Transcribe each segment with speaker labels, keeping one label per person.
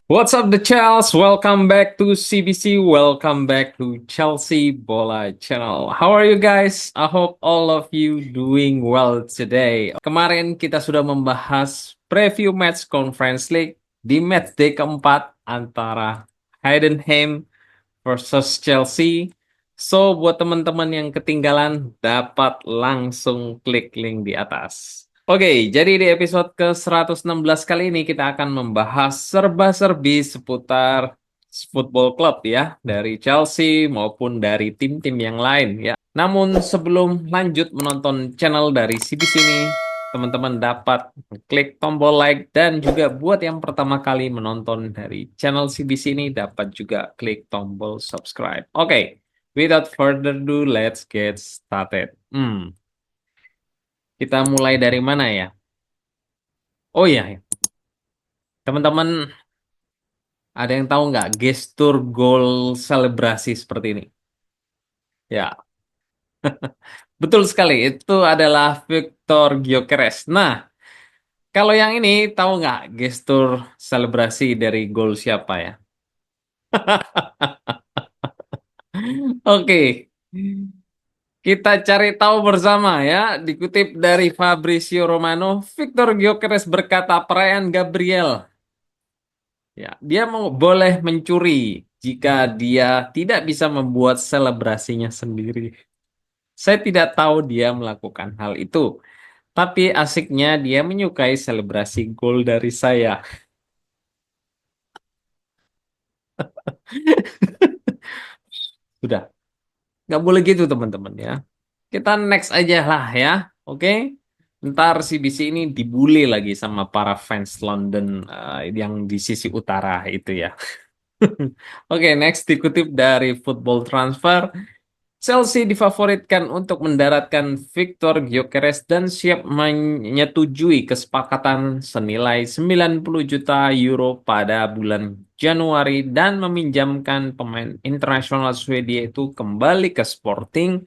Speaker 1: What's up, the Chels? Welcome back to CBC. Welcome back to Chelsea Bola Channel. How are you guys? I hope all of you doing well today. Kemarin kita sudah membahas preview match Conference League di match day keempat antara Heidenheim versus Chelsea. So, buat teman-teman yang ketinggalan, dapat langsung klik link di atas. Oke, jadi di episode ke-116 kali ini kita akan membahas serba-serbi seputar football club ya, dari Chelsea maupun dari tim-tim yang lain ya. Namun sebelum lanjut menonton channel dari CBC ini, teman-teman dapat klik tombol like dan juga buat yang pertama kali menonton dari channel CBC ini dapat juga klik tombol subscribe. Oke, without further ado, let's get started. Kita mulai dari mana ya? Oh iya, teman-teman ada yang tahu nggak gestur gol selebrasi seperti ini? Ya, betul sekali. Itu adalah Victor Gyökeres. Nah, kalau yang ini tahu nggak gestur selebrasi dari gol siapa ya? Oke, kita cari tahu bersama ya. Dikutip dari Fabrizio Romano, Victor Gyökeres berkata perayaan Gabriel. Ya, dia boleh mencuri jika dia tidak bisa membuat selebrasinya sendiri. Saya tidak tahu dia melakukan hal itu, tapi asiknya dia menyukai selebrasi gol dari saya. Sudah, nggak boleh gitu teman-teman ya. Kita next aja lah ya, oke? Ntar CBC ini dibully lagi sama para fans London yang di sisi utara itu ya. Oke, next dikutip dari Football Transfer. Chelsea difavoritkan untuk mendaratkan Victor Gyökeres dan siap menyetujui kesepakatan senilai 90 juta euro pada bulan Januari dan meminjamkan pemain internasional Swedia itu kembali ke Sporting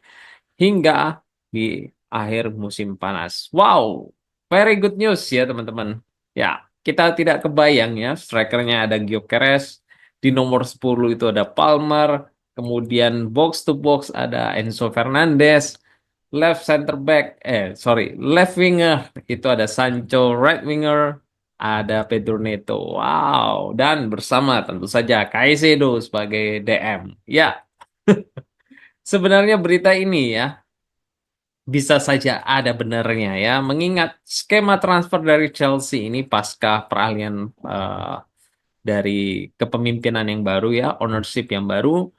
Speaker 1: hingga di akhir musim panas. Wow, very good news ya teman-teman. Ya, kita tidak kebayang ya strikernya ada Gyökeres, di nomor 10 itu ada Palmer, kemudian box to box ada Enzo Fernandez, left winger itu ada Sancho, right winger ada Pedro Neto. Wow, dan bersama tentu saja Caicedo sebagai DM. Ya, sebenarnya berita ini ya bisa saja ada benarnya ya, mengingat skema transfer dari Chelsea ini pasca peralihan eh, dari kepemimpinan yang baru ya, ownership yang baru,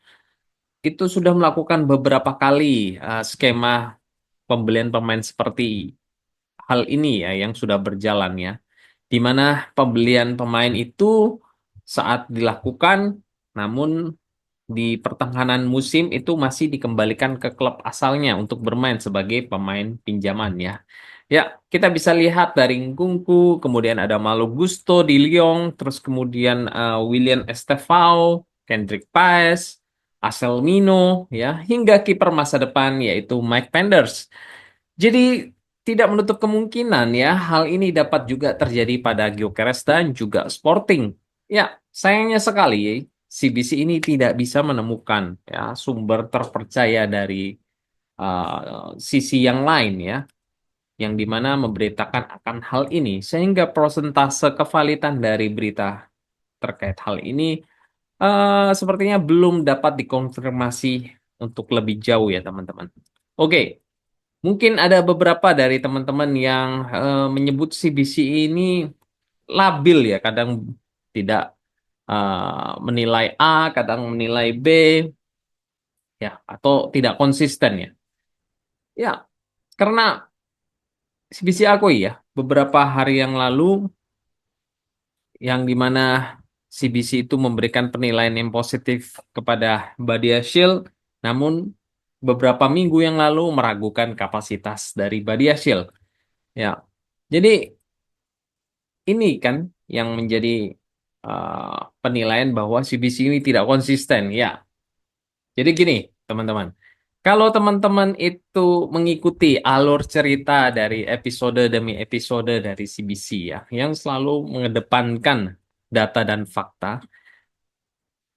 Speaker 1: itu sudah melakukan beberapa kali skema pembelian pemain seperti hal ini ya yang sudah berjalan ya, di mana pembelian pemain itu saat dilakukan, namun di pertengahan musim itu masih dikembalikan ke klub asalnya untuk bermain sebagai pemain pinjaman ya. Ya, kita bisa lihat dari Nkunku, kemudian ada Malo Gusto di Lyon, terus kemudian William Estevao, Kendrick Paes, Asel Nino, ya, hingga kiper masa depan yaitu Mike Penders. Jadi tidak menutup kemungkinan ya hal ini dapat juga terjadi pada Gyökeres dan juga Sporting. Ya, sayangnya sekali CBC ini tidak bisa menemukan ya sumber terpercaya dari sisi yang lain ya, yang dimana memberitakan akan hal ini sehingga prosentase kevalitan dari berita terkait hal ini sepertinya belum dapat dikonfirmasi untuk lebih jauh ya teman-teman. Oke, mungkin ada beberapa dari teman-teman yang menyebut CBC ini labil ya, kadang tidak menilai A, kadang menilai B, ya, atau tidak konsisten ya. Ya, karena CBC aku ya, beberapa hari yang lalu, yang dimana CBC itu memberikan penilaian yang positif kepada Badia Shield, namun beberapa minggu yang lalu meragukan kapasitas dari Badia Shield. Ya, jadi ini kan yang menjadi penilaian bahwa CBC ini tidak konsisten. Ya, jadi gini, teman-teman. Kalau teman-teman itu mengikuti alur cerita dari episode demi episode dari CBC ya, yang selalu mengedepankan data dan fakta,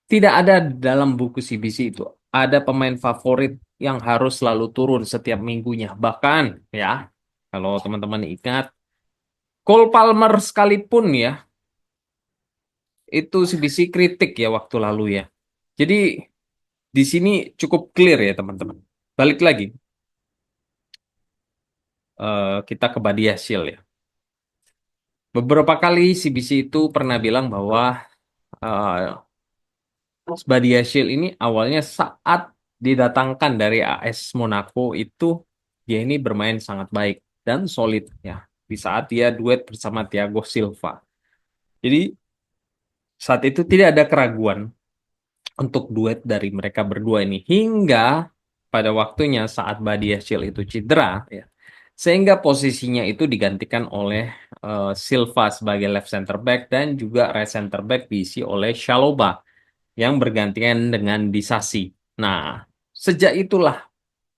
Speaker 1: tidak ada dalam buku CBC itu ada pemain favorit yang harus selalu turun setiap minggunya. Bahkan ya, kalau teman-teman ingat, Cole Palmer sekalipun ya, itu CBC kritik ya waktu lalu ya. Jadi di sini cukup clear ya teman-teman. Balik lagi, kita ke Badia Shield ya. Beberapa kali CBC itu pernah bilang bahwa eh, Badia Shield ini awalnya saat didatangkan dari AS Monaco itu dia ini bermain sangat baik dan solid ya. Di saat dia duet bersama Thiago Silva. Jadi saat itu tidak ada keraguan untuk duet dari mereka berdua ini hingga pada waktunya saat Badia Shield itu cedera ya. Sehingga posisinya itu digantikan oleh Silva sebagai left center back dan juga right center back diisi oleh Shaloba yang bergantian dengan Disasi. Nah, sejak itulah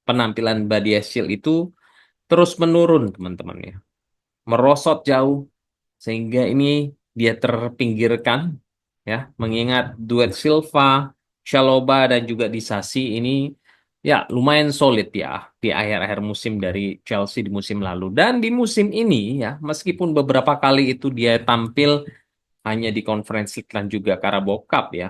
Speaker 1: penampilan Badia Shield itu terus menurun, teman-teman ya. Merosot jauh sehingga ini dia terpinggirkan ya, mengingat duet Silva, Shaloba dan juga Disasi ini ya lumayan solid ya di akhir-akhir musim dari Chelsea di musim lalu. Dan di musim ini ya, meskipun beberapa kali itu dia tampil hanya di Conference League dan juga Carabao Cup ya,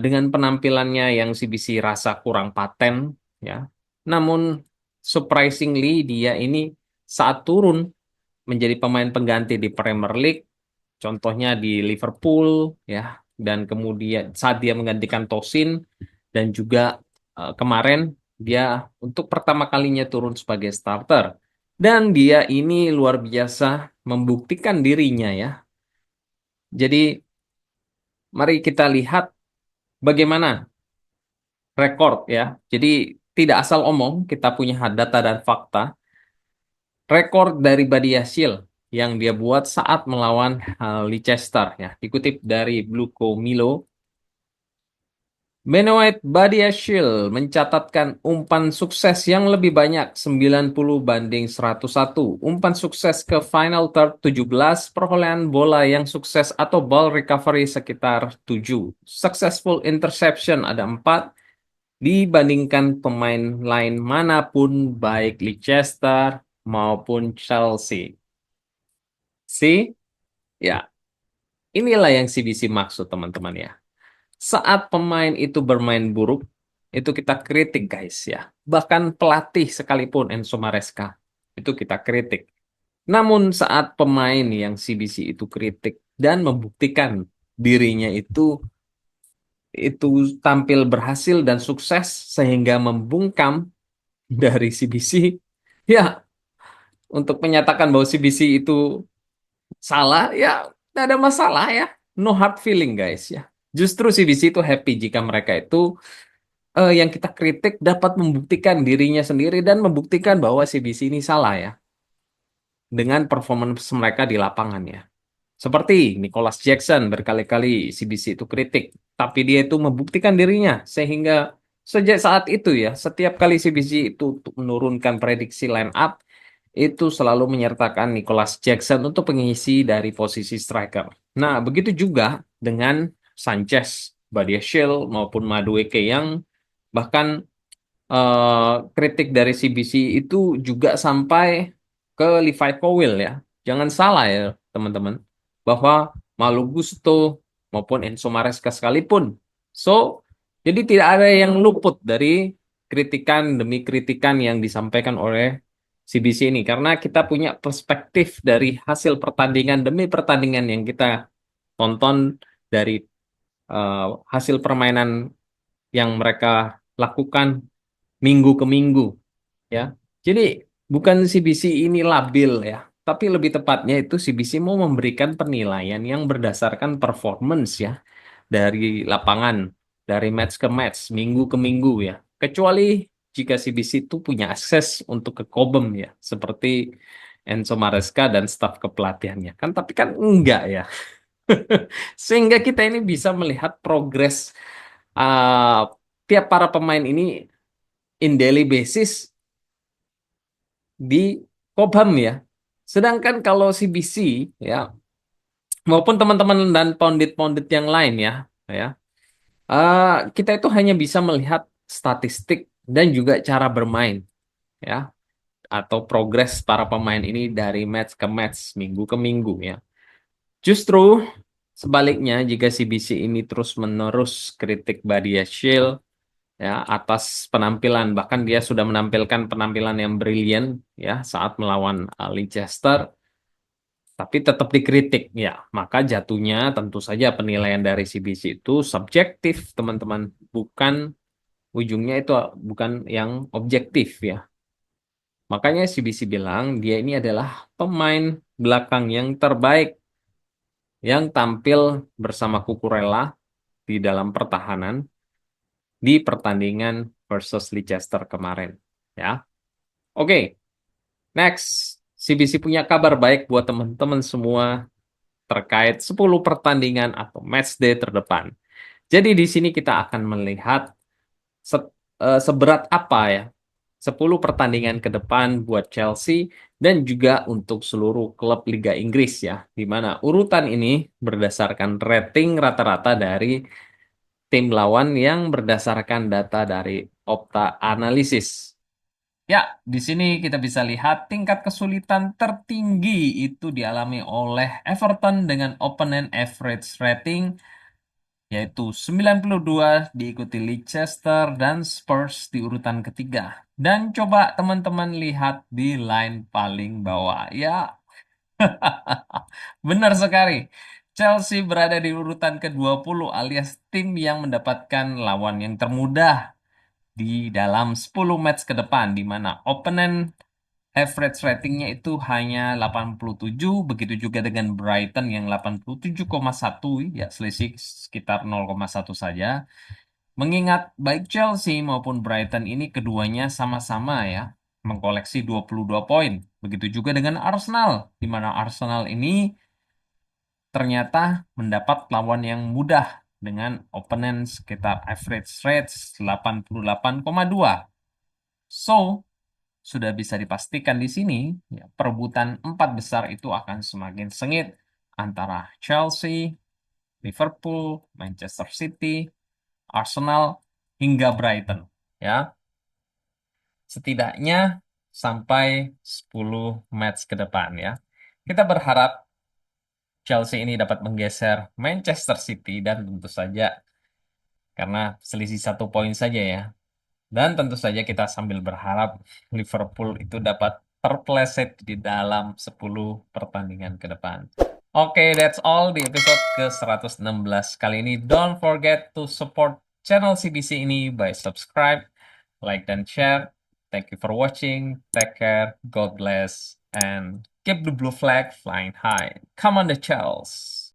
Speaker 1: dengan penampilannya yang CBC rasa kurang paten ya. Namun surprisingly dia ini saat turun menjadi pemain pengganti di Premier League, contohnya di Liverpool ya, dan kemudian saat dia menggantikan Tosin dan juga kemarin dia untuk pertama kalinya turun sebagai starter. Dan dia ini luar biasa membuktikan dirinya ya. Jadi mari kita lihat bagaimana rekor ya. Jadi tidak asal omong, kita punya data dan fakta. Rekor dari Badia Shield yang dia buat saat melawan Leicester ya. Dikutip dari Bluco Milo, Benoit Badiashile mencatatkan umpan sukses yang lebih banyak 90 banding 101. Umpan sukses ke final third 17, perolehan bola yang sukses atau ball recovery sekitar 7. Successful interception ada 4 dibandingkan pemain lain manapun baik Leicester maupun Chelsea. See? Ya, inilah yang CBC maksud teman-teman ya. Saat pemain itu bermain buruk, itu kita kritik guys ya. Bahkan pelatih sekalipun Enzo Maresca, itu kita kritik. Namun saat pemain yang CBC itu kritik dan membuktikan dirinya itu tampil berhasil dan sukses sehingga membungkam dari CBC, ya untuk menyatakan bahwa CBC itu salah, ya tidak ada masalah ya. No hard feeling guys ya. Justru CBC itu happy jika mereka itu yang kita kritik dapat membuktikan dirinya sendiri dan membuktikan bahwa CBC ini salah ya dengan performance mereka di lapangan ya. Seperti Nicholas Jackson berkali-kali CBC itu kritik, tapi dia itu membuktikan dirinya sehingga sejak saat itu ya, setiap kali CBC itu untuk menurunkan prediksi line up itu selalu menyertakan Nicholas Jackson untuk pengisi dari posisi striker. Nah, begitu juga dengan Sanchez, Badiashile maupun Madueke yang bahkan kritik dari CBC itu juga sampai ke Levi Colwill ya. Jangan salah ya teman-teman, bahwa Malo Gusto maupun Enzo Maresca sekalipun. So, jadi tidak ada yang luput dari kritikan demi kritikan yang disampaikan oleh CBC ini. Karena kita punya perspektif dari hasil pertandingan demi pertandingan yang kita tonton dari eh, hasil permainan yang mereka lakukan minggu ke minggu ya. Jadi bukan CBC ini labil ya, tapi lebih tepatnya itu CBC mau memberikan penilaian yang berdasarkan performance ya dari lapangan, dari match ke match, minggu ke minggu ya. Kecuali jika CBC itu punya akses untuk ke Cobham ya, seperti Enzo Maresca dan staf kepelatihannya. Kan tapi kan enggak ya. Sehingga kita ini bisa melihat progres uh, tiap para pemain ini in daily basis di Cobham ya. Sedangkan kalau CBC ya maupun teman-teman dan pundit-pundit yang lain ya, ya. Kita itu hanya bisa melihat statistik dan juga cara bermain, ya, atau progres para pemain ini dari match ke match, minggu ke minggu, ya. Justru sebaliknya, jika CBC ini terus-menerus kritik Badia Shield, ya, atas penampilan, bahkan dia sudah menampilkan penampilan yang brilian, ya, saat melawan Leicester, tapi tetap dikritik, ya, maka jatuhnya tentu saja penilaian dari CBC itu subjektif, teman-teman, bukan ujungnya itu bukan yang objektif, ya. Makanya CBC bilang dia ini adalah pemain belakang yang terbaik yang tampil bersama Cucurella di dalam pertahanan di pertandingan versus Leicester kemarin. Ya, oke. Next, CBC punya kabar baik buat teman-teman semua terkait 10 pertandingan atau match day terdepan. Jadi di sini kita akan melihat se- seberat apa ya 10 pertandingan ke depan buat Chelsea dan juga untuk seluruh klub Liga Inggris ya, di mana urutan ini berdasarkan rating rata-rata dari tim lawan yang berdasarkan data dari Opta Analysis. Ya, di sini kita bisa lihat tingkat kesulitan tertinggi itu dialami oleh Everton dengan opponent average rating yaitu 92, diikuti Leicester dan Spurs di urutan ketiga. Dan coba teman-teman lihat di line paling bawah. Ya, benar sekali. Chelsea berada di urutan ke-20 alias tim yang mendapatkan lawan yang termudah di dalam 10 match ke depan, di mana opponent average ratingnya itu hanya 87, begitu juga dengan Brighton yang 87,1, ya selisih sekitar 0,1 saja. Mengingat baik Chelsea maupun Brighton ini keduanya sama-sama ya mengkoleksi 22 poin. Begitu juga dengan Arsenal, di mana Arsenal ini ternyata mendapat lawan yang mudah dengan opponent sekitar average rate 88,2. So, sudah bisa dipastikan di sini, ya, perebutan empat besar itu akan semakin sengit antara Chelsea, Liverpool, Manchester City, Arsenal, hingga Brighton. Ya, setidaknya sampai 10 match ke depan ya. Kita berharap Chelsea ini dapat menggeser Manchester City dan tentu saja karena selisih 1 poin saja ya. Dan tentu saja kita sambil berharap Liverpool itu dapat terpleset di dalam 10 pertandingan ke depan. Oke, that's all di episode ke-116 kali ini. Don't forget to support channel CBC ini by subscribe, like, dan share. Thank you for watching. Take care. God bless. And keep the blue flag flying high. Come on the Chels.